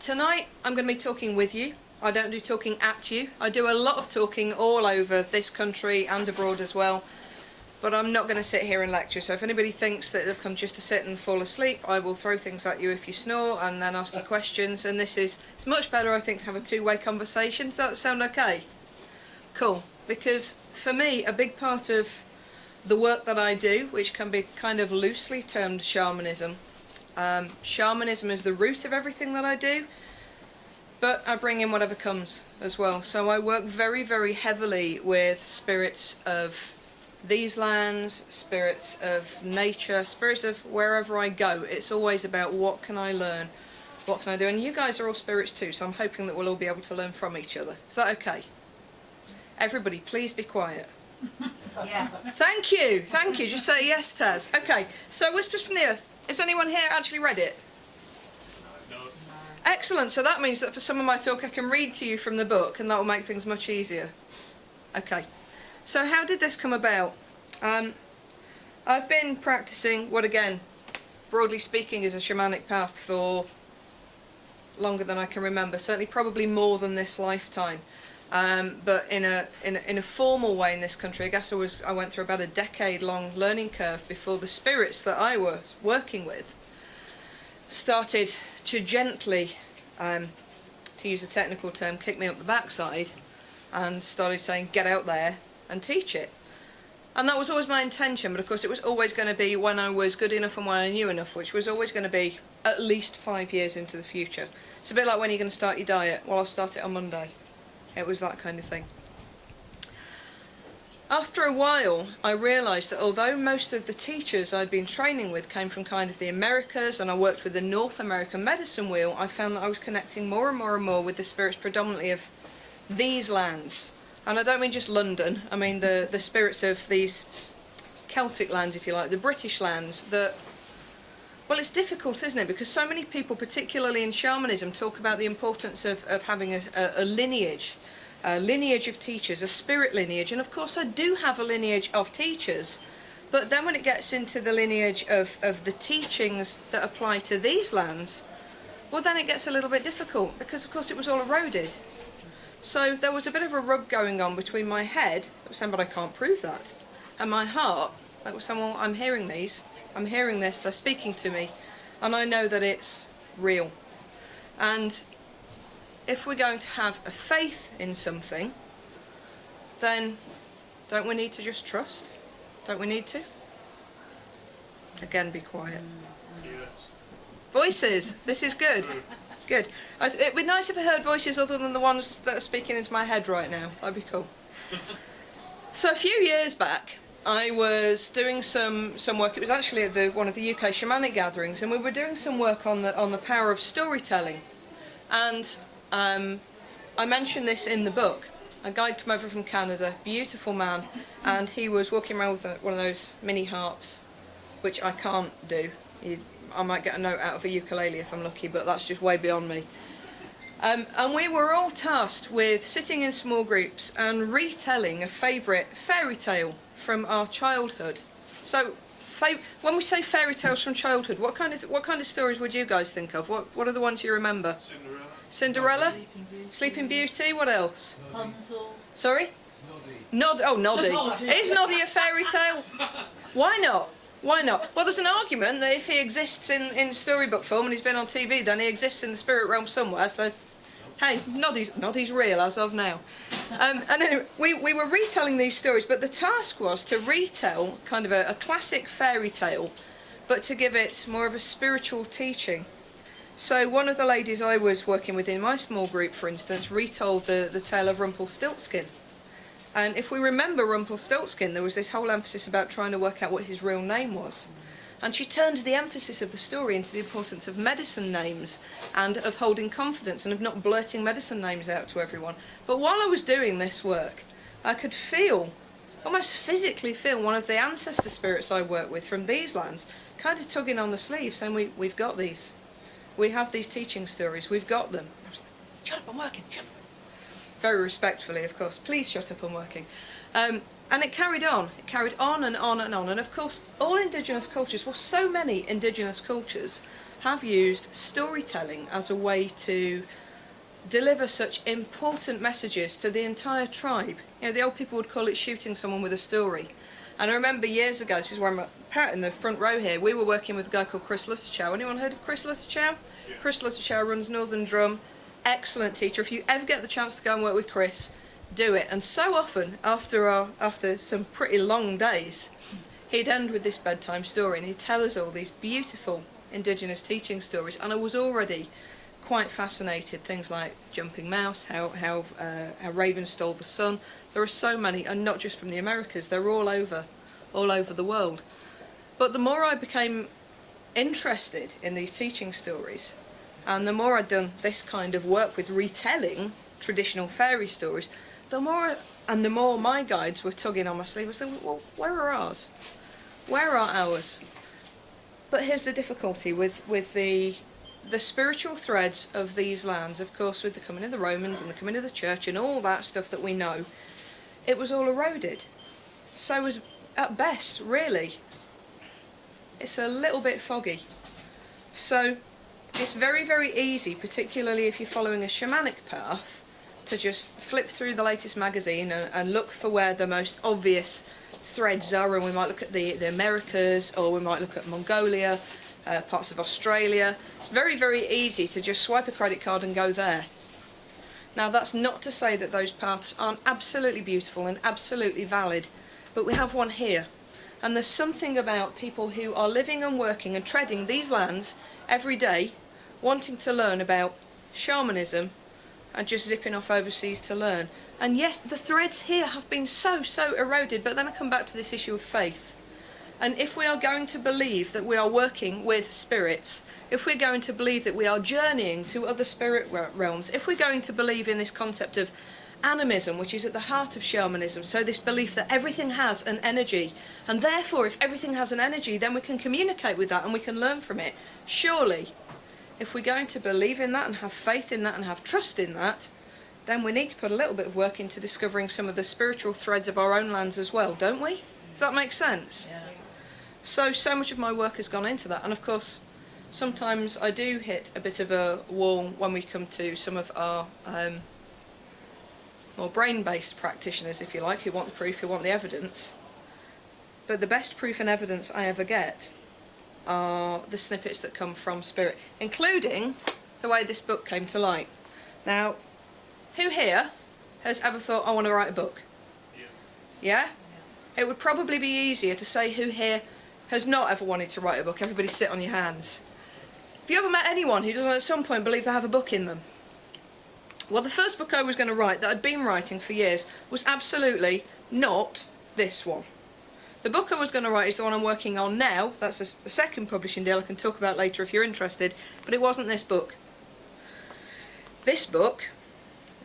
Tonight I'm going to be talking with you. I don't do talking at you. I do a lot of talking all over this country and abroad as well, but I'm not going to sit here and lecture. So if anybody thinks that they've come just to sit and fall asleep, I will throw things at you if you snore and then ask you questions. And it's much better, I think, to have a two-way conversation. Does that sound okay? Cool. Because for me, a big part of the work that I do, which can be kind of loosely termed shamanism, shamanism is the root of everything that I do, but I bring in whatever comes as well. So I work very, very heavily with spirits of these lands, spirits of nature, spirits of wherever I go. It's always about what can I learn, what can I do. And you guys are all spirits too, so I'm hoping that we'll all be able to learn from each other. Is that okay? Everybody, please be quiet. Yes. Thank you, thank you. Just say yes, Taz. Okay, so Whispers from the Earth. Has anyone here actually read it? No. Excellent, so that means that for some of my talk I can read to you from the book, and that will make things much easier. Okay, so how did this come about? I've been practicing what, again, broadly speaking, is a shamanic path for longer than I can remember, certainly probably more than this lifetime. But in a formal way in this country, I guess I went through about a decade-long learning curve before the spirits that I was working with started to gently, to use a technical term, kick me up the backside and started saying, get out there and teach it. And that was always my intention, but of course it was always going to be when I was good enough and when I knew enough, which was always going to be at least 5 years into the future. It's a bit like when you're going to start your diet. Well, I'll start it on Monday. It was that kind of thing. After a while, I realised that although most of the teachers I'd been training with came from kind of the Americas, and I worked with the North American medicine wheel, I found that I was connecting more and more and more with the spirits predominantly of these lands. And I don't mean just London, I mean the spirits of these Celtic lands, if you like, the British lands that... Well, it's difficult, isn't it? Because so many people, particularly in shamanism, talk about the importance of having a lineage of teachers, a spirit lineage. And of course I do have a lineage of teachers, but then when it gets into the lineage of the teachings that apply to these lands, well, then it gets a little bit difficult, because of course it was all eroded. So there was a bit of a rub going on between my head, that was saying, but I can't prove that, and my heart, that was saying, well, I'm hearing these. I'm hearing this, they're speaking to me, and I know that it's real. And if we're going to have a faith in something, then don't we need to just trust? Don't we need to? Again, be quiet. Yes. Voices, this is good. Good. It'd be nice if I heard voices other than the ones that are speaking into my head right now. That'd be cool. So a few years back, I was doing some work. It was actually at one of the UK shamanic gatherings, and we were doing some work on the power of storytelling. And I mentioned this in the book. A guide came over from Canada, beautiful man, and he was walking around with one of those mini harps, which I can't do. I might get a note out of a ukulele if I'm lucky, but that's just way beyond me. And we were all tasked with sitting in small groups and retelling a favourite fairy tale from our childhood. So, when we say fairy tales from childhood, what kind of stories would you guys think of? What are the ones you remember? Cinderella. Cinderella? Sleeping Beauty. What else? Hansel. Sorry? Noddy. Oh, Noddy. Noddy. Is Noddy a fairy tale? Why not? Why not? Well, there's an argument that if he exists in storybook form and he's been on TV, then he exists in the spirit realm somewhere. So, hey, Noddy's real as of now. And anyway, we were retelling these stories, but the task was to retell kind of a classic fairy tale, but to give it more of a spiritual teaching. So one of the ladies I was working with in my small group, for instance, retold the tale of Rumpelstiltskin. And if we remember Rumpelstiltskin, there was this whole emphasis about trying to work out what his real name was. And she turned the emphasis of the story into the importance of medicine names and of holding confidence and of not blurting medicine names out to everyone. But while I was doing this work, I could feel, almost physically feel, one of the ancestor spirits I work with from these lands kind of tugging on the sleeve, saying, we've got these. We have these teaching stories, we've got them. I was like, shut up, I'm working, shut up. Very respectfully, of course, please shut up, I'm working. And it carried on and on and on. And of course, all indigenous cultures, well, so many indigenous cultures have used storytelling as a way to deliver such important messages to the entire tribe. You know, the old people would call it shooting someone with a story. And I remember years ago, this is where I'm pat in the front row here, we were working with a guy called Chris Lutterchow. Anyone heard of Chris Lutterchow? Yeah. Chris Lutterchow runs Northern Drum. Excellent teacher. If you ever get the chance to go and work with Chris, do it. And so often, after some pretty long days, he'd end with this bedtime story, and he'd tell us all these beautiful Indigenous teaching stories. And I was already quite fascinated. Things like Jumping Mouse, how ravens stole the sun. There are so many, and not just from the Americas. They're all over the world. But the more I became interested in these teaching stories, and the more I'd done this kind of work with retelling traditional fairy stories, the more my guides were tugging on my sleeve. I was thinking, well, where are ours? Where are ours? But here's the difficulty with the spiritual threads of these lands, of course, with the coming of the Romans and the coming of the church and all that stuff that we know, it was all eroded. So was, at best, really, it's a little bit foggy. So it's very, very easy, particularly if you're following a shamanic path, to just flip through the latest magazine and look for where the most obvious threads are, and we might look at the Americas, or we might look at Mongolia, parts of Australia. It's very, very easy to just swipe a credit card and go there. Now, that's not to say that those paths aren't absolutely beautiful and absolutely valid, but we have one here. And there's something about people who are living and working and treading these lands every day, wanting to learn about shamanism and just zipping off overseas to learn. And yes, the threads here have been so eroded, but then I come back to this issue of faith. And if we are going to believe that we are working with spirits, if we're going to believe that we are journeying to other spirit realms, if we're going to believe in this concept of animism, which is at the heart of shamanism, so this belief that everything has an energy, and therefore if everything has an energy, then we can communicate with that and we can learn from it. Surely, if we're going to believe in that and have faith in that and have trust in that, then we need to put a little bit of work into discovering some of the spiritual threads of our own lands as well, don't we? Does that make sense? Yeah. So much of my work has gone into that, and of course sometimes I do hit a bit of a wall when we come to some of our more brain-based practitioners, if you like, who want the proof, who want the evidence. But the best proof and evidence I ever get are the snippets that come from spirit, including the way this book came to light. Now, who here has ever thought, I want to write a book? Yeah? It would probably be easier to say who here has not ever wanted to write a book. Everybody sit on your hands. Have you ever met anyone who doesn't at some point believe they have a book in them? Well, the first book I was going to write, that I'd been writing for years, was absolutely not this one. The book I was going to write is the one I'm working on now. That's a second publishing deal I can talk about later if you're interested, but it wasn't this book. This book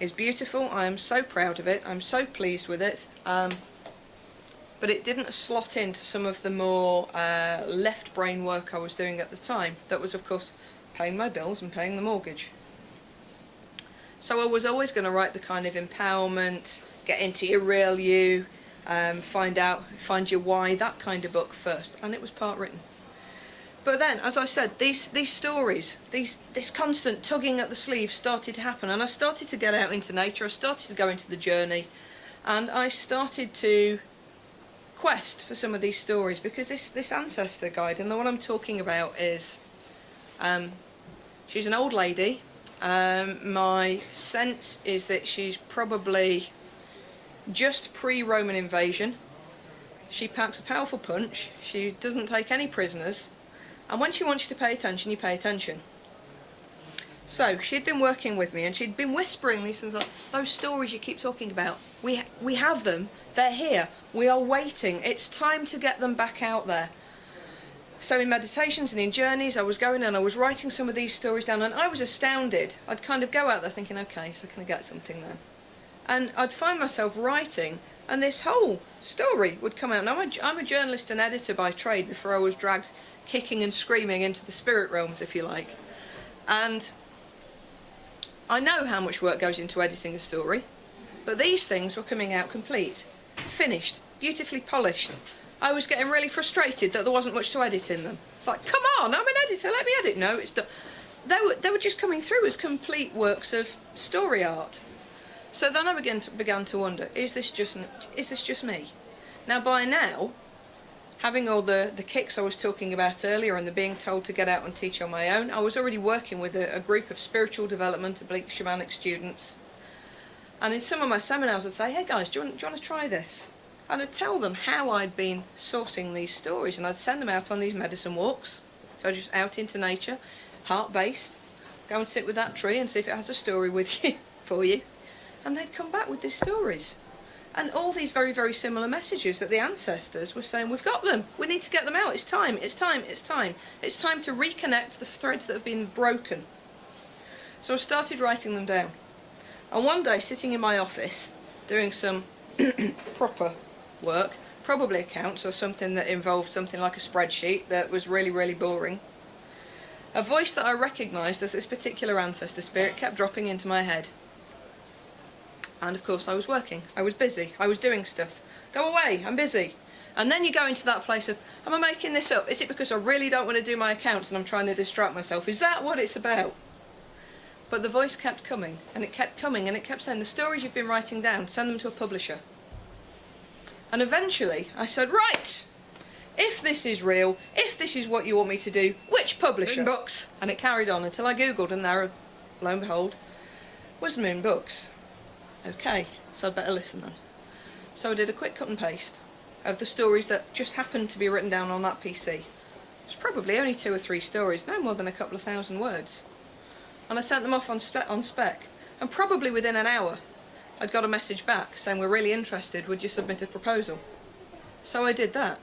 is beautiful. I am so proud of it. I'm so pleased with it. But it didn't slot into some of the more left brain work I was doing at the time. That was, of course, paying my bills and paying the mortgage. So I was always going to write the kind of empowerment, get into your real you, find your why, that kind of book first, and it was part written. But then, as I said, these stories, this constant tugging at the sleeve started to happen, and I started to get out into nature, I started to go into the journey, and I started to quest for some of these stories, because this ancestor guide, and the one I'm talking about is, she's an old lady. My sense is that she's probably just pre-Roman invasion. She packs a powerful punch, she doesn't take any prisoners, and when she wants you to pay attention, you pay attention. So she'd been working with me, and she'd been whispering these things like, those stories you keep talking about, we have them, they're here, we are waiting, it's time to get them back out there. So in meditations and in journeys, I was going and I was writing some of these stories down, and I was astounded. I'd kind of go out there thinking, okay, so can I get something then? And I'd find myself writing, and this whole story would come out. Now, I'm a journalist and editor by trade before I was dragged kicking and screaming into the spirit realms, if you like. And I know how much work goes into editing a story, but these things were coming out complete, finished, beautifully polished. I was getting really frustrated that there wasn't much to edit in them. It's like, come on, I'm an editor, let me edit. No, it's done. They were just coming through as complete works of story art. So then I began to wonder, is this just me? Now by now, having all the kicks I was talking about earlier and the being told to get out and teach on my own, I was already working with a group of spiritual development oblique shamanic students. And in some of my seminars I'd say, hey guys, do you want to try this? And I'd tell them how I'd been sourcing these stories, and I'd send them out on these medicine walks. So just out into nature, heart-based, go and sit with that tree and see if it has a story with you, for you. And they'd come back with these stories. And all these very, very similar messages that the ancestors were saying, we've got them, we need to get them out, it's time, it's time, it's time. It's time to reconnect the threads that have been broken. So I started writing them down. And one day, sitting in my office, doing some proper work, probably accounts or something that involved something like a spreadsheet that was really, really boring, a voice that I recognised as this particular ancestor spirit kept dropping into my head. And of course I was working, I was busy, I was doing stuff. Go away, I'm busy. And then you go into that place of, am I making this up? Is it because I really don't want to do my accounts and I'm trying to distract myself? Is that what it's about? But the voice kept coming, and it kept coming, and it kept saying, the stories you've been writing down, send them to a publisher. And eventually I said, right, if this is real, if this is what you want me to do, which publisher? Moon Books. And it carried on until I googled, and there, lo and behold, was Moon Books. Okay, so I'd better listen then. So I did a quick cut and paste of the stories that just happened to be written down on that PC. It's probably only 2 or 3 stories, no more than a couple of thousand words. And I sent them off on spec, and probably within an hour I'd got a message back saying, we're really interested, would you submit a proposal? So I did that,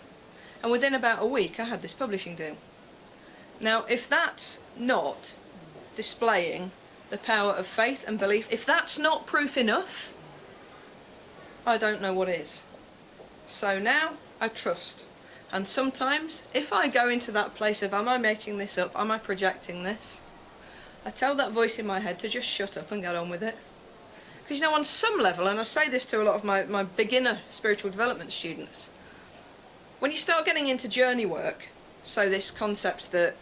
and within about a week I had this publishing deal. Now if that's not displaying the power of faith and belief, if that's not proof enough, I don't know what is. So now I trust. And sometimes if I go into that place of, am I making this up, am I projecting this, I tell that voice in my head to just shut up and get on with it. Because you know, on some level, and I say this to a lot of my beginner spiritual development students, when you start getting into journey work, so this concept that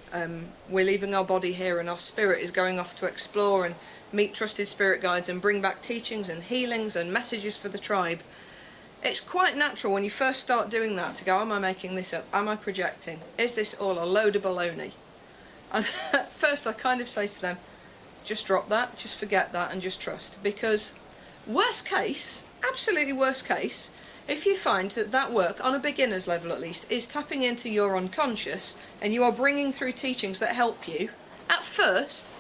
we're leaving our body here and our spirit is going off to explore and meet trusted spirit guides and bring back teachings and healings and messages for the tribe, it's quite natural when you first start doing that to go, am I making this up? Am I projecting? Is this all a load of baloney? And at first I kind of say to them, just drop that, just forget that, and just trust. Because worst case, absolutely worst case, if you find that that work, on a beginner's level at least, is tapping into your unconscious and you are bringing through teachings that help you, at first,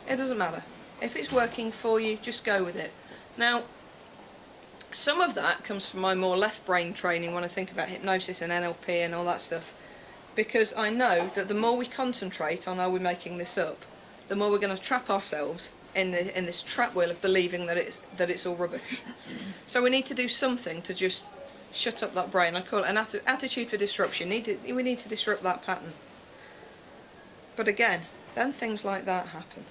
it doesn't matter. If it's working for you, just go with it. Now, some of that comes from my more left brain training when I think about hypnosis and NLP and all that stuff. Because I know that the more we concentrate on, are we making this up, the more we're going to trap ourselves in this trap wheel of believing that it's all rubbish. So we need to do something to just shut up that brain. I call it an attitude for disruption. We need to disrupt that pattern. But again, then things like that happen.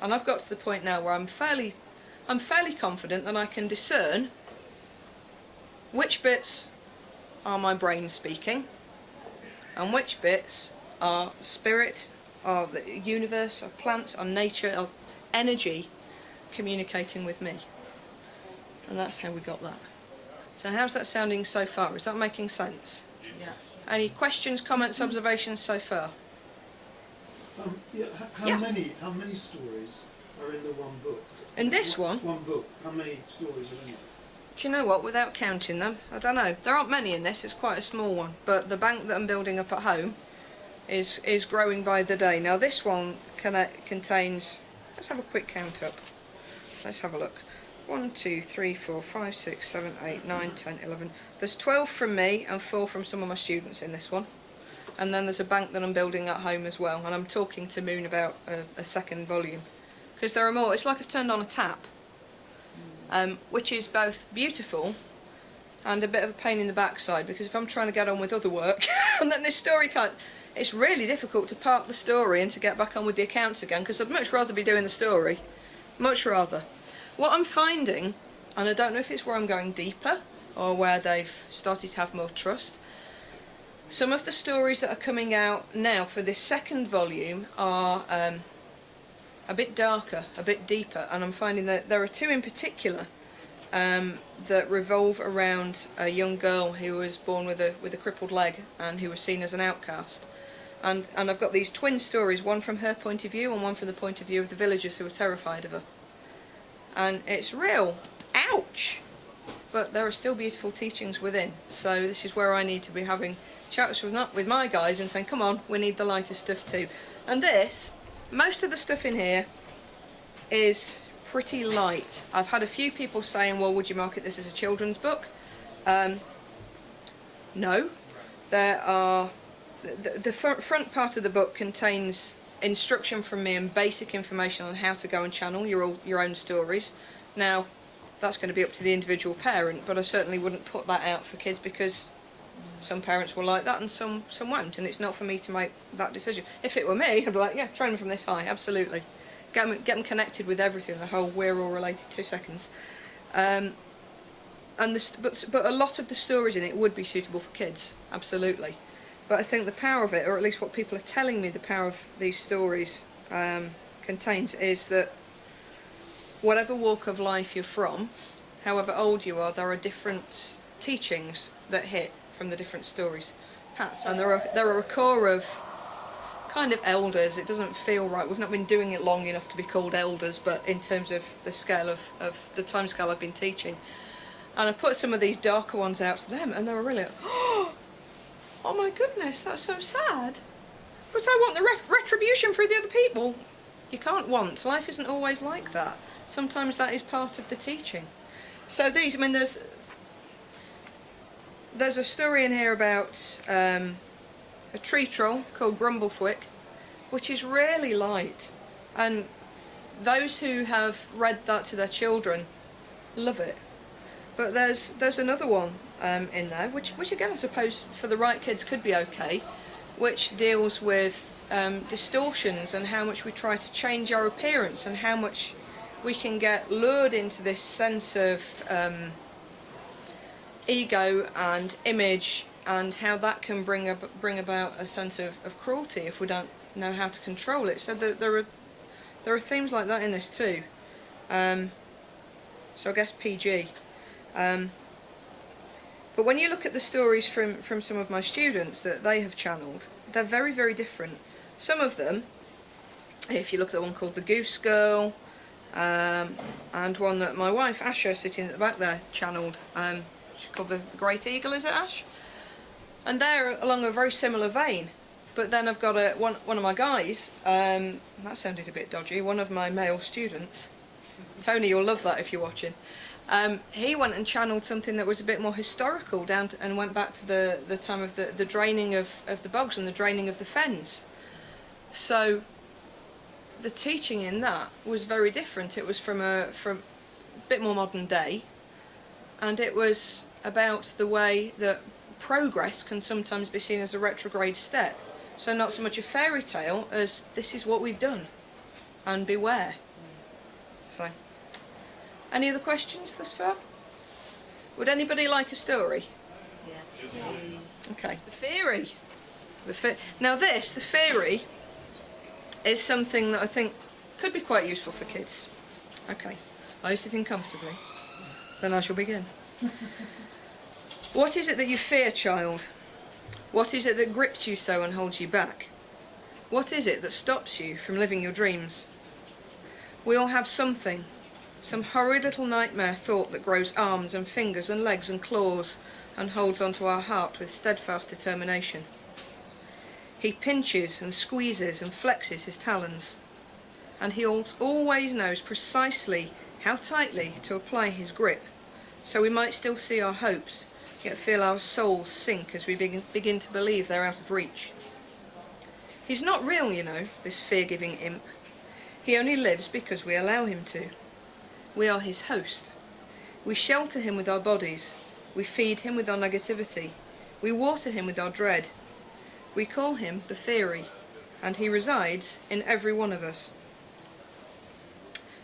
And I've got to the point now where I'm fairly confident that I can discern which bits are my brain speaking, and which bits are spirit, are the universe, are plants, are nature, are energy communicating with me. And that's how we got that. So how's that sounding so far? Is that making sense? Yeah. Any questions, comments, observations so far? How many stories are in the one book? In this one? One book. How many stories are in it? Do you know what, without counting them, I don't know. There aren't many in this, it's quite a small one. But the bank that I'm building up at home is growing by the day. Now this one contains, let's have a quick count up. Let's have a look. 1, 2, 3, 4, 5, 6, 7, 8, 9, 10, 11. There's 12 from me and 4 from some of my students in this one. And then there's a bank that I'm building at home as well. And I'm talking to Moon about a second volume. Because there are more. It's like I've turned on a tap. Which is both beautiful and a bit of a pain in the backside, because if I'm trying to get on with other work and then this story it's really difficult to park the story and to get back on with the accounts again, because I'd much rather be doing the story. Much rather. What I'm finding, and I don't know if it's where I'm going deeper or where they've started to have more trust. Some of the stories that are coming out now for this second volume are a bit darker, a bit deeper, and I'm finding that there are two in particular that revolve around a young girl who was born with a crippled leg and who was seen as an outcast. And I've got these twin stories, one from her point of view and one from the point of view of the villagers who were terrified of her. And it's real, ouch! But there are still beautiful teachings within. So this is where I need to be having chats with my guys and saying, come on, we need the lighter stuff too. And this, most of the stuff in here is pretty light. I've had a few people saying, well, would you market this as a children's book? No. There are... The front part of the book contains instruction from me and basic information on how to go and channel your own stories. Now, that's going to be up to the individual parent, but I certainly wouldn't put that out for kids because some parents will like that and some won't, and it's not for me to make that decision. If it were me, I'd be like, yeah, train them from this high, absolutely. Get them connected with everything, the whole we're all related 2 seconds. But a lot of the stories in it would be suitable for kids, absolutely. But I think the power of it, or at least what people are telling me the power of these stories contains, is that whatever walk of life you're from, however old you are, there are different teachings that hit from the different stories. And there are a core of kind of elders. It doesn't feel right. We've not been doing it long enough to be called elders, but in terms of the scale of the time scale I've been teaching. And I put some of these darker ones out to them, and they were really like, oh my goodness, that's so sad. But I want the retribution for the other people. You can't want. Life isn't always like that. Sometimes that is part of the teaching. So these, I mean, there's a story in here about a tree troll called Grumblethwick, which is really light. And those who have read that to their children love it. But there's another one in there, which again I suppose for the right kids could be okay, which deals with distortions and how much we try to change our appearance and how much we can get lured into this sense of ego and image, and how that can bring about a sense of cruelty if we don't know how to control it. So there are themes like that in this too. So I guess PG. But when you look at the stories from some of my students that they have channeled, they're very, very different. Some of them, if you look at the one called The Goose Girl, and one that my wife, Asha, sitting at the back there, channeled, she's called The Great Eagle, is it, Ash? And they're along a very similar vein. But then I've got one of my guys, that sounded a bit dodgy, one of my male students, Tony, you'll love that if you're watching. He went and channeled something that was a bit more historical and went back to the time of the draining of the bogs and the draining of the fens. So the teaching in that was very different. It was from a bit more modern day, and it was about the way that progress can sometimes be seen as a retrograde step. So not so much a fairy tale as this is what we've done, and beware. So, any other questions thus far? Would anybody like a story? Yes, please. Okay. The Fairy. Now the Fairy, is something that I think could be quite useful for kids. Okay. Are you sitting comfortably? Then I shall begin. What is it that you fear, child? What is it that grips you so and holds you back? What is it that stops you from living your dreams? We all have something. Some horrid little nightmare thought that grows arms and fingers and legs and claws and holds onto our heart with steadfast determination. He pinches and squeezes and flexes his talons, and he always knows precisely how tightly to apply his grip, so we might still see our hopes, yet feel our souls sink as we begin to believe they're out of reach. He's not real, you know, this fear-giving imp. He only lives because we allow him to. We are his host. We shelter him with our bodies. We feed him with our negativity. We water him with our dread. We call him the Fairy, and he resides in every one of us.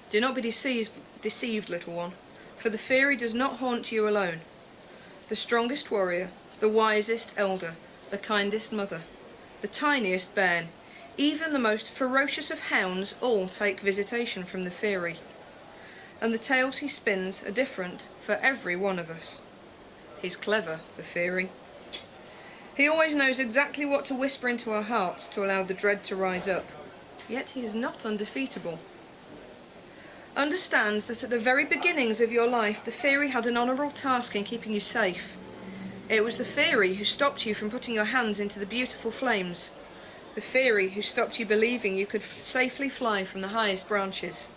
Do not be deceived, little one, for the Fairy does not haunt you alone. the strongest warrior, the wisest elder, the kindest mother, the tiniest bairn, even the most ferocious of hounds all take visitation from the Fairy. And the tales he spins are different for every one of us. He's clever, the Fairy. He always knows exactly what to whisper into our hearts to allow the dread to rise up. Yet he is not undefeatable. Understands that at the very beginnings of your life, the Fairy had an honourable task in keeping you safe. It was the Fairy who stopped you from putting your hands into the beautiful flames. The Fairy who stopped you believing you could safely fly from the highest branches.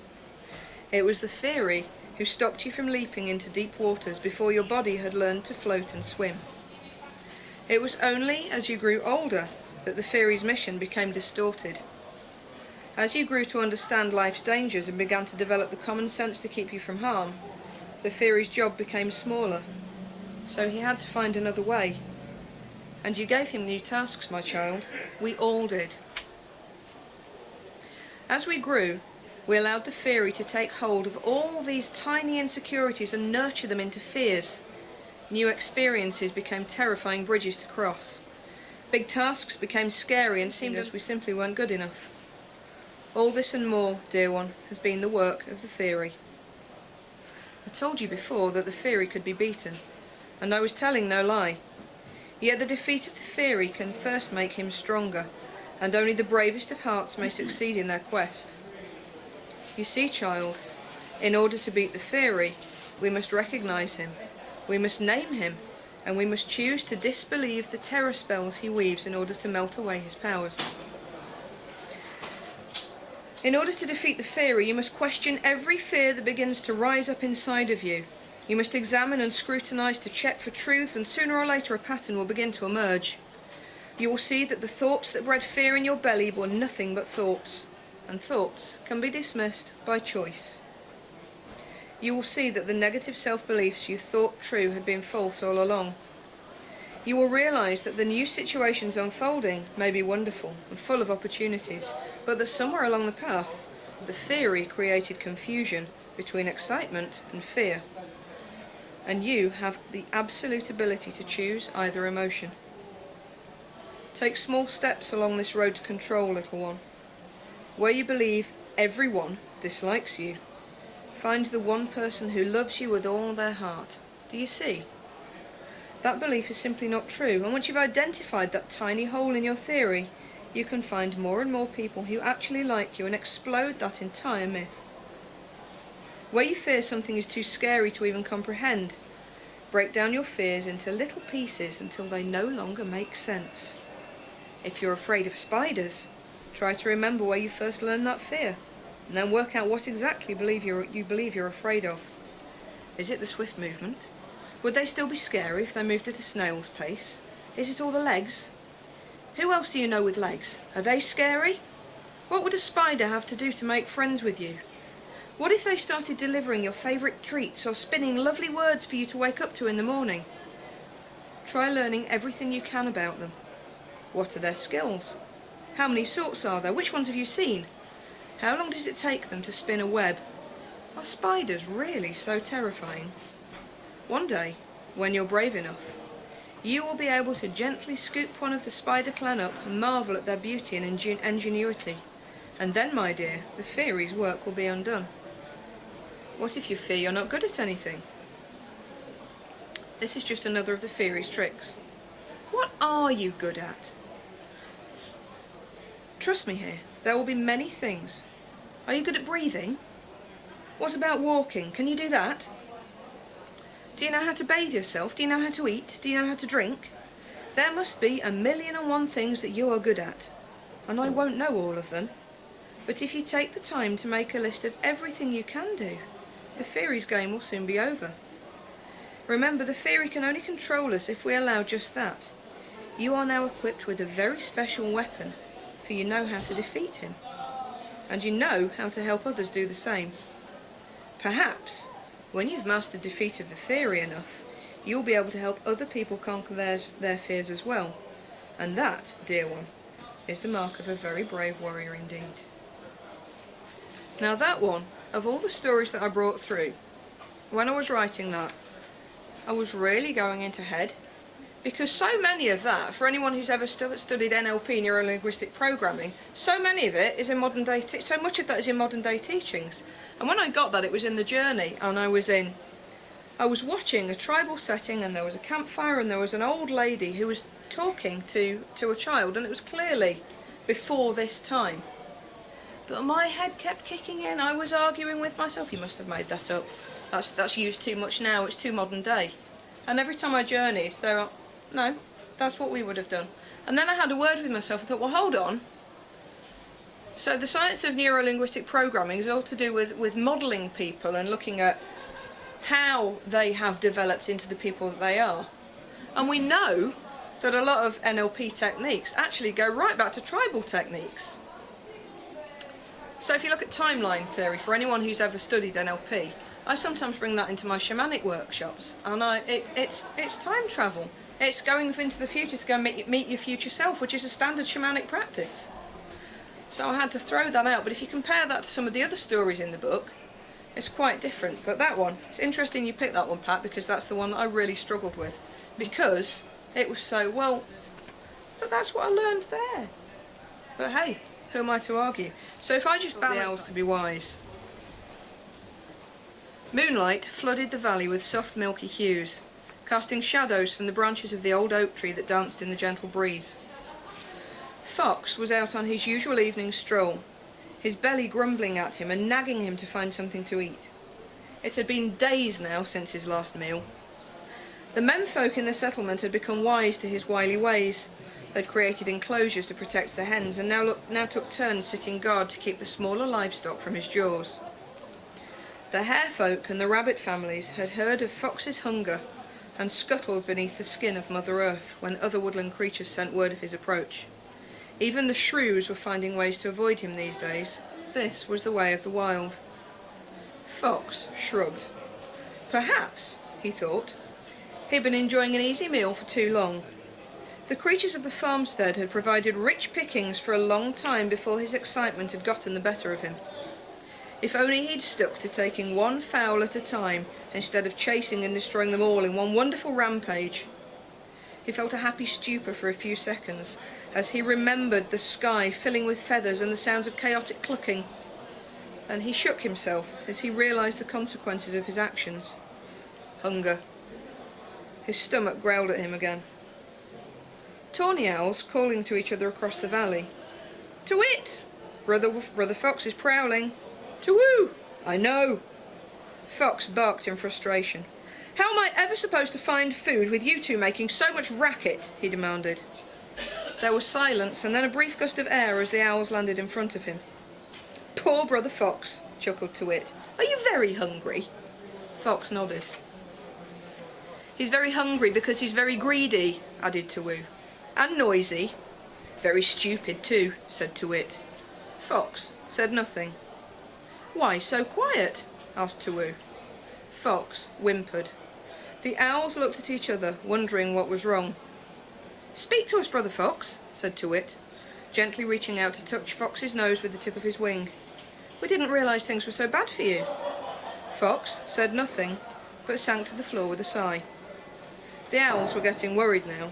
It was the Fairy who stopped you from leaping into deep waters before your body had learned to float and swim. It was only as you grew older that the Fairy's mission became distorted. As you grew to understand life's dangers and began to develop the common sense to keep you from harm, the Fairy's job became smaller. So he had to find another way. And you gave him new tasks, my child. We all did. As we grew, we allowed the Fairy to take hold of all these tiny insecurities and nurture them into fears. New experiences became terrifying bridges to cross. Big tasks became scary and seemed as we simply weren't good enough. All this and more, dear one, has been the work of the Fairy. I told you before that the Fairy could be beaten, and I was telling no lie. Yet the defeat of the Fairy can first make him stronger, and only the bravest of hearts may succeed in their quest. You see, child, in order to beat the Fairy, we must recognise him, we must name him, and we must choose to disbelieve the terror spells he weaves in order to melt away his powers. In order to defeat the Fairy, you must question every fear that begins to rise up inside of you. You must examine and scrutinise to check for truths, and sooner or later a pattern will begin to emerge. You will see that the thoughts that bred fear in your belly were nothing but thoughts, and thoughts can be dismissed by choice. You will see that the negative self-beliefs you thought true had been false all along. You will realise that the new situations unfolding may be wonderful and full of opportunities, but that somewhere along the path, the Fairy created confusion between excitement and fear. And you have the absolute ability to choose either emotion. Take small steps along this road to control, little one. Where you believe everyone dislikes you, find the one person who loves you with all their heart. Do you see? That belief is simply not true, and once you've identified that tiny hole in your theory, you can find more and more people who actually like you and explode that entire myth. Where you fear something is too scary to even comprehend, break down your fears into little pieces until they no longer make sense. If you're afraid of spiders, try to remember where you first learned that fear, and then work out what exactly you believe you're afraid of. Is it the swift movement? Would they still be scary if they moved at a snail's pace? Is it all the legs? Who else do you know with legs? Are they scary? What would a spider have to do to make friends with you? What if they started delivering your favourite treats or spinning lovely words for you to wake up to in the morning? Try learning everything you can about them. What are their skills? How many sorts are there? Which ones have you seen? How long does it take them to spin a web? Are spiders really so terrifying? One day, when you're brave enough, you will be able to gently scoop one of the spider clan up and marvel at their beauty and ingenuity. And then, my dear, the Fairy's work will be undone. What if you fear you're not good at anything? This is just another of the Fairy's tricks. What are you good at? Trust me here, there will be many things. Are you good at breathing? What about walking? Can you do that? Do you know how to bathe yourself? Do you know how to eat? Do you know how to drink? There must be 1,000,001 things that you are good at, and I won't know all of them. But if you take the time to make a list of everything you can do, the Fairy's game will soon be over. Remember, the Fairy can only control us if we allow just that. You are now equipped with a very special weapon, for you know how to defeat him, and you know how to help others do the same. Perhaps, when you've mastered defeat of the Fairy enough, you'll be able to help other people conquer their fears as well. And that, dear one, is the mark of a very brave warrior indeed. Now that one, of all the stories that I brought through, when I was writing that, I was really going into head, because so many of that, for anyone who's ever studied NLP, neuro-linguistic programming, so many of it is in modern day, so much of that is in modern day teachings. And when I got that, it was in the journey, and I was watching a tribal setting, and there was a campfire, and there was an old lady who was talking to a child, and it was clearly before this time. But my head kept kicking in. I was arguing with myself. You must have made that up. That's used too much now. It's too modern day. And every time I journeyed, no, that's what we would have done. And then I had a word with myself. I thought, well, hold on. So the science of neuro-linguistic programming is all to do with modelling people and looking at how they have developed into the people that they are. And we know that a lot of NLP techniques actually go right back to tribal techniques. So if you look at timeline theory, for anyone who's ever studied NLP, I sometimes bring that into my shamanic workshops, and it's time travel. It's going into the future to go meet your future self, which is a standard shamanic practice. So I had to throw that out, but if you compare that to some of the other stories in the book, it's quite different. But that one, it's interesting you picked that one, Pat, because that's the one that I really struggled with, because it was so, well, but that's what I learned there. But hey, who am I to argue? So if I just balance the owls to be wise. Moonlight flooded the valley with soft milky hues, casting shadows from the branches of the old oak tree that danced in the gentle breeze. Fox was out on his usual evening stroll, his belly grumbling at him and nagging him to find something to eat. It had been days now since his last meal. The menfolk in the settlement had become wise to his wily ways. They'd created enclosures to protect the hens, and now took turns sitting guard to keep the smaller livestock from his jaws. The hare folk and the rabbit families had heard of Fox's hunger and scuttled beneath the skin of Mother Earth when other woodland creatures sent word of his approach. Even the shrews were finding ways to avoid him these days. This was the way of the wild. Fox shrugged. Perhaps, he thought, he'd been enjoying an easy meal for too long. The creatures of the farmstead had provided rich pickings for a long time before his excitement had gotten the better of him. If only he'd stuck to taking one fowl at a time instead of chasing and destroying them all in one wonderful rampage. He felt a happy stupor for a few seconds as he remembered the sky filling with feathers and the sounds of chaotic clucking. Then he shook himself as he realised the consequences of his actions. Hunger. His stomach growled at him again. Tawny owls calling to each other across the valley. To-wit! Brother Fox is prowling. To-woo! I know! Fox barked in frustration. How am I ever supposed to find food with you two making so much racket? He demanded. There was silence, and then a brief gust of air as the owls landed in front of him. Poor Brother Fox, chuckled To-wit. Are you very hungry? Fox nodded. He's very hungry because he's very greedy, added To-woo. And noisy. Very stupid too, said To-wit. Fox said nothing. Why so quiet? Asked To-woo. Fox whimpered. The owls looked at each other, wondering what was wrong. Speak to us, Brother Fox, said To-wit, gently reaching out to touch Fox's nose with the tip of his wing. We didn't realise things were so bad for you. Fox said nothing, but sank to the floor with a sigh. The owls were getting worried now.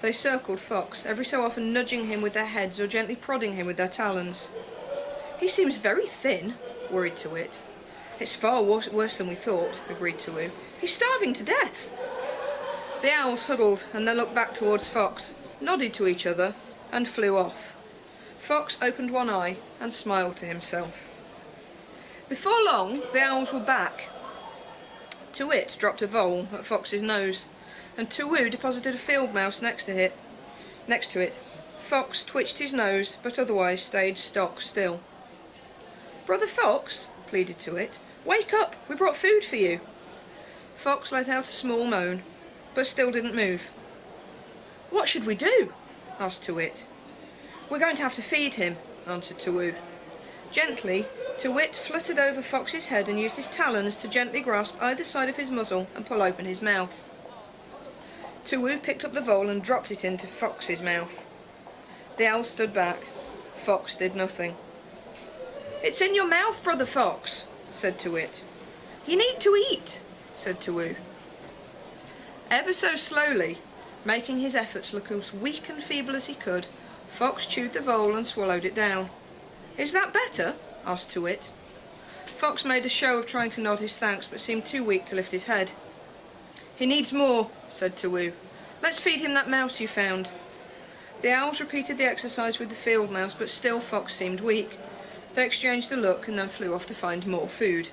They circled Fox, every so often nudging him with their heads or gently prodding him with their talons. He seems very thin, worried To-wit. It's far worse than we thought, agreed To-woo. He's starving to death. The owls huddled and then looked back towards Fox, nodded to each other, and flew off. Fox opened one eye and smiled to himself. Before long, the owls were back. To-wit dropped a vole at Fox's nose, and To-woo deposited a field mouse next to it. Fox twitched his nose, but otherwise stayed stock still. Brother Fox, pleaded To-wit, wake up, we brought food for you. Fox let out a small moan, but still didn't move. What should we do? Asked To-wit. We're going to have to feed him, answered To-woo. Gently, To-wit fluttered over Fox's head and used his talons to gently grasp either side of his muzzle and pull open his mouth. To-woo picked up the vole and dropped it into Fox's mouth. The owl stood back. Fox did nothing. It's in your mouth, Brother Fox, said To-wit. You need to eat, said To-woo. Ever so slowly, making his efforts look as weak and feeble as he could, Fox chewed the vole and swallowed it down. "Is that better?" asked Too-Wit. Fox made a show of trying to nod his thanks, but seemed too weak to lift his head. "He needs more," said Too-Woo. "Let's feed him that mouse you found." The owls repeated the exercise with the field mouse, but still Fox seemed weak. They exchanged a look and then flew off to find more food.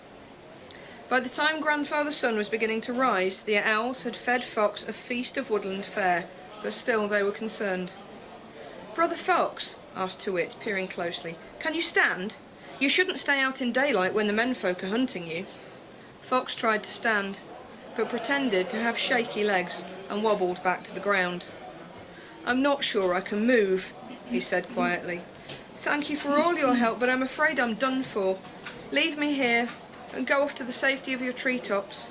By the time Grandfather Sun was beginning to rise, the owls had fed Fox a feast of woodland fare, but still they were concerned. "Brother Fox," asked Too-Wit, peering closely, "can you stand? You shouldn't stay out in daylight when the menfolk are hunting you." Fox tried to stand, but pretended to have shaky legs and wobbled back to the ground. "I'm not sure I can move," he said quietly. "Thank you for all your help, but I'm afraid I'm done for. Leave me here and go off to the safety of your treetops."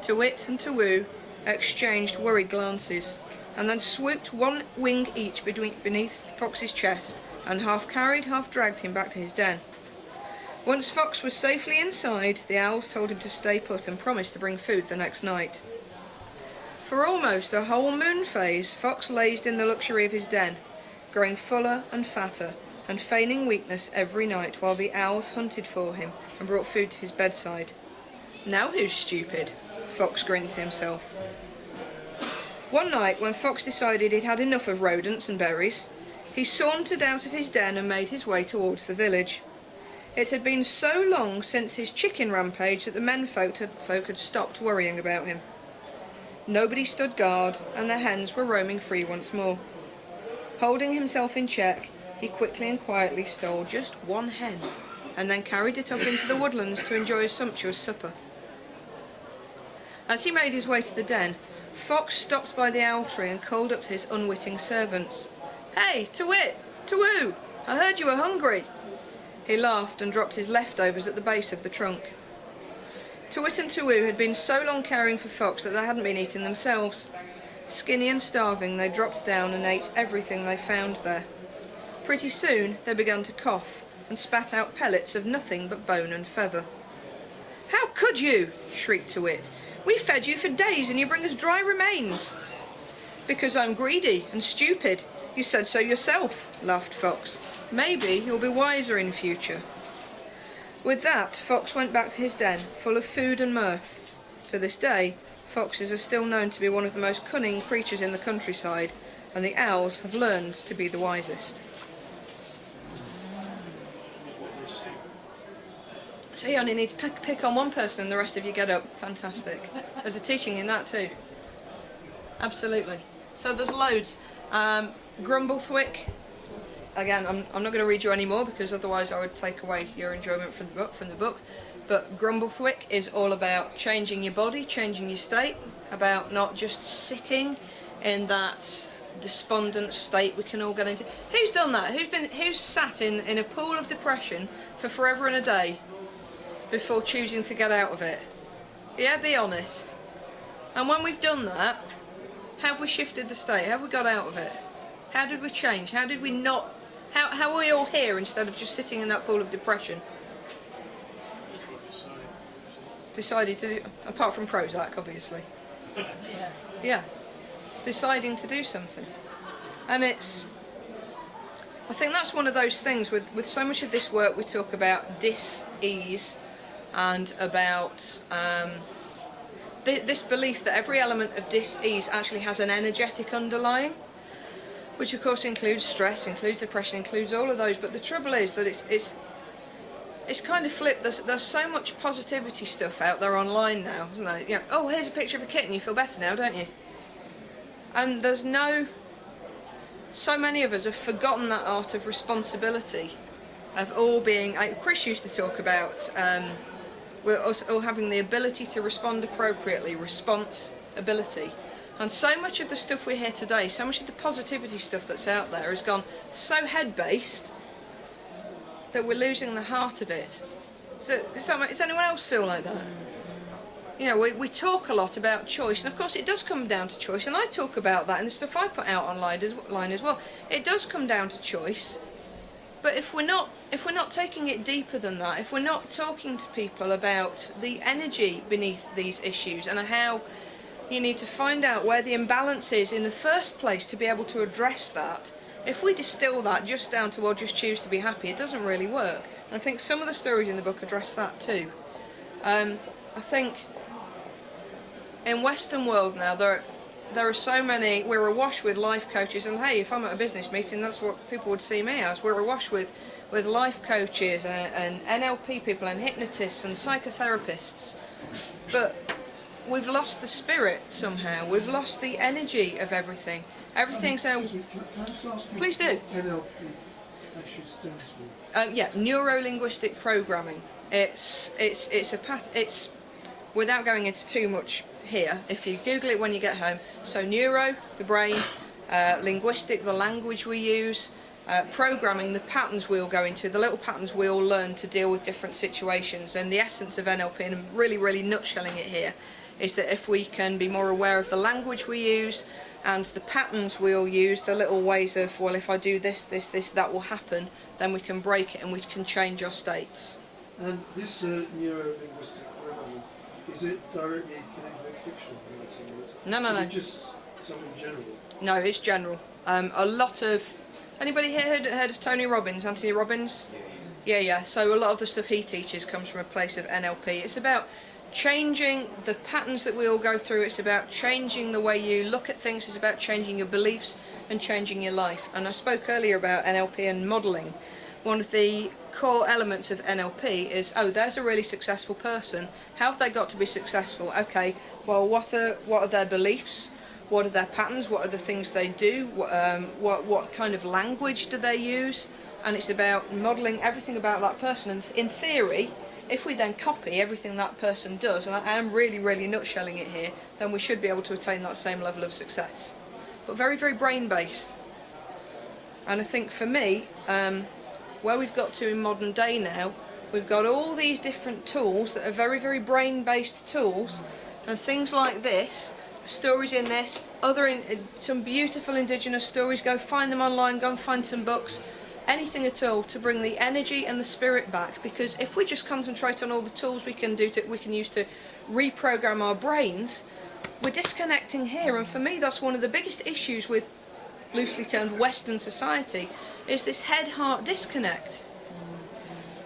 Too-Wit and Too-Woo exchanged worried glances, and then swooped one wing each beneath Fox's chest, and half carried, half dragged him back to his den. Once Fox was safely inside, the owls told him to stay put and promised to bring food the next night. For almost a whole moon phase, Fox lazed in the luxury of his den, growing fuller and fatter, and feigning weakness every night while the owls hunted for him and brought food to his bedside. "Now who's stupid?" Fox grinned to himself. One night, when Fox decided he'd had enough of rodents and berries, he sauntered out of his den and made his way towards the village. It had been so long since his chicken rampage that the menfolk had stopped worrying about him. Nobody stood guard, and the hens were roaming free once more. Holding himself in check, he quickly and quietly stole just one hen, and then carried it up into the woodlands to enjoy a sumptuous supper. As he made his way to the den, Fox stopped by the owl tree and called up to his unwitting servants. "Hey, Too-Wit! Too-Woo! I heard you were hungry." He laughed and dropped his leftovers at the base of the trunk. Too-Wit and Too-Woo had been so long caring for Fox that they hadn't been eating themselves. Skinny and starving, they dropped down and ate everything they found there. Pretty soon they began to cough and spat out pellets of nothing but bone and feather. "How could you?" shrieked Too-Wit. "We fed you for days and you bring us dry remains." "Because I'm greedy and stupid. You said so yourself," laughed Fox. "Maybe you'll be wiser in future." With that, Fox went back to his den, full of food and mirth. To this day, foxes are still known to be one of the most cunning creatures in the countryside, and the owls have learned to be the wisest. So you only need to pick on one person and the rest of you get up. Fantastic. There's a teaching in that too. Absolutely. So there's loads. Grumblethwick. Again, I'm not going to read you any more because otherwise I would take away your enjoyment from the book. But Grumblethwick is all about changing your body, changing your state, about not just sitting in that despondent state we can all get into. Who's done that? Who's sat in a pool of depression for forever and a day before choosing to get out of it? Yeah, be honest. And when we've done that, have we shifted the state? Have we got out of it? How did we change? How did we not? How are we all here instead of just sitting in that pool of depression? Decided to do, apart from Prozac, obviously. Yeah. Deciding to do something. And I think that's one of those things with so much of this work we talk about dis-ease and about this belief that every element of dis-ease actually has an energetic underlying, which of course includes stress, includes depression, includes all of those. But the trouble is that it's kind of flipped. There's so much positivity stuff out there online now, isn't there? You know, oh, here's a picture of a kitten, you feel better now, don't you? And so many of us have forgotten that art of responsibility, of all being. Chris used to talk about we're all having the ability to respond appropriately, responsibility. And so much of the stuff we hear today, so much of the positivity stuff that's out there has gone so head-based that we're losing the heart of it. So does anyone else feel like that? You know, we talk a lot about choice, and of course it does come down to choice, and I talk about that in the stuff I put out online as well. It does come down to choice, but if we're not taking it deeper than that, if we're not talking to people about the energy beneath these issues and how You need to find out where the imbalance is in the first place to be able to address that. If we distill that just down to, well, just choose to be happy, it doesn't really work. And I think some of the stories in the book address that too. I think in Western world now, there are so many, we're awash with life coaches, and hey, if I'm at a business meeting, that's what people would see me as. We're awash with life coaches and NLP people and hypnotists and psychotherapists. But we've lost the spirit somehow. We've lost the energy of everything. Everything's Excuse me, can I just ask you Please do. what NLP actually stands for? yeah, neuro-linguistic programming. It's without going into too much here, if you Google it when you get home. So neuro, the brain, linguistic, the language we use, programming, the patterns we'll go into, the little patterns we'll learn to deal with different situations. And the essence of NLP, and I'm really, really nutshelling it here, is that if we can be more aware of the language we use and the patterns we'll use, the little ways of, well, if I do this, that will happen, then we can break it and we can change our states. And this neuro-linguistic programming, is it directly connected with fiction writing? Or No. is it just something general? No, it's general. A lot of... Anybody here heard of Tony Robbins, Anthony Robbins? Yeah. So a lot of the stuff he teaches comes from a place of NLP. It's about changing the patterns that we all go through. It's about changing the way you look at things. It's about changing your beliefs and changing your life. And I spoke earlier about NLP and modelling. One of the core elements of NLP is, oh, there's a really successful person. How have they got to be successful? Okay, well, what are their beliefs? What are their patterns? What are the things they do? What kind of language do they use? And it's about modelling everything about that person. And in theory, if we then copy everything that person does, and I am really, really nutshelling it here, then we should be able to attain that same level of success. But very, very brain-based. And I think for me, where we've got to in modern day now, we've got all these different tools that are very, very brain-based tools, and things like this, the stories in this, some beautiful indigenous stories, go find them online, go and find some books, anything at all to bring the energy and the spirit back. Because if we just concentrate on all the tools we can use to reprogram our brains, we're disconnecting here. And for me, that's one of the biggest issues with loosely termed Western society, is this head-heart disconnect.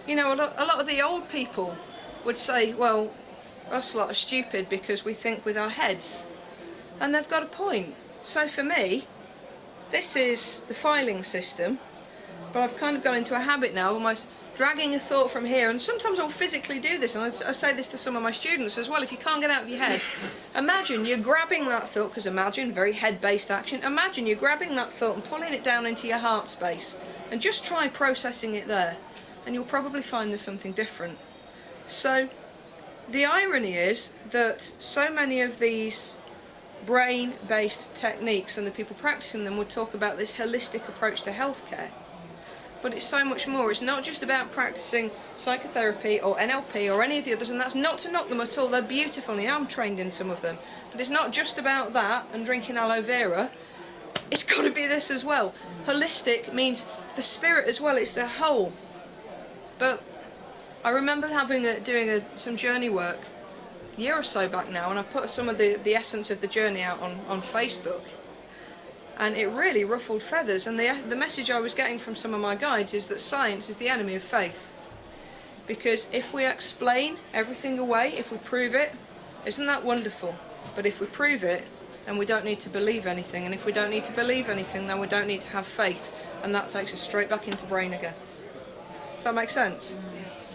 You know, a lot of the old people would say, well, us lot are stupid because we think with our heads. And they've got a point. So for me, this is the filing system, but I've kind of got into a habit now of almost dragging a thought from here, and sometimes I'll physically do this, and I say this to some of my students as well. If you can't get out of your head, imagine you're grabbing that thought, because imagine, very head-based action, imagine you're grabbing that thought and pulling it down into your heart space, and just try processing it there, and you'll probably find there's something different. So the irony is that so many of these brain-based techniques and the people practicing them would talk about this holistic approach to healthcare. But it's so much more. It's not just about practicing psychotherapy or NLP or any of the others, and that's not to knock them at all. They're beautiful, and I'm trained in some of them. But it's not just about that and drinking aloe vera. It's got to be this as well. Holistic means the spirit as well. It's the whole. But I remember doing some journey work a year or so back now, and I put some of the essence of the journey out on Facebook. And it really ruffled feathers, and the message I was getting from some of my guides is that science is the enemy of faith. Because if we explain everything away, if we prove it, isn't that wonderful? But if we prove it, then we don't need to believe anything, and if we don't need to believe anything, then we don't need to have faith, and that takes us straight back into brain again. Does that make sense?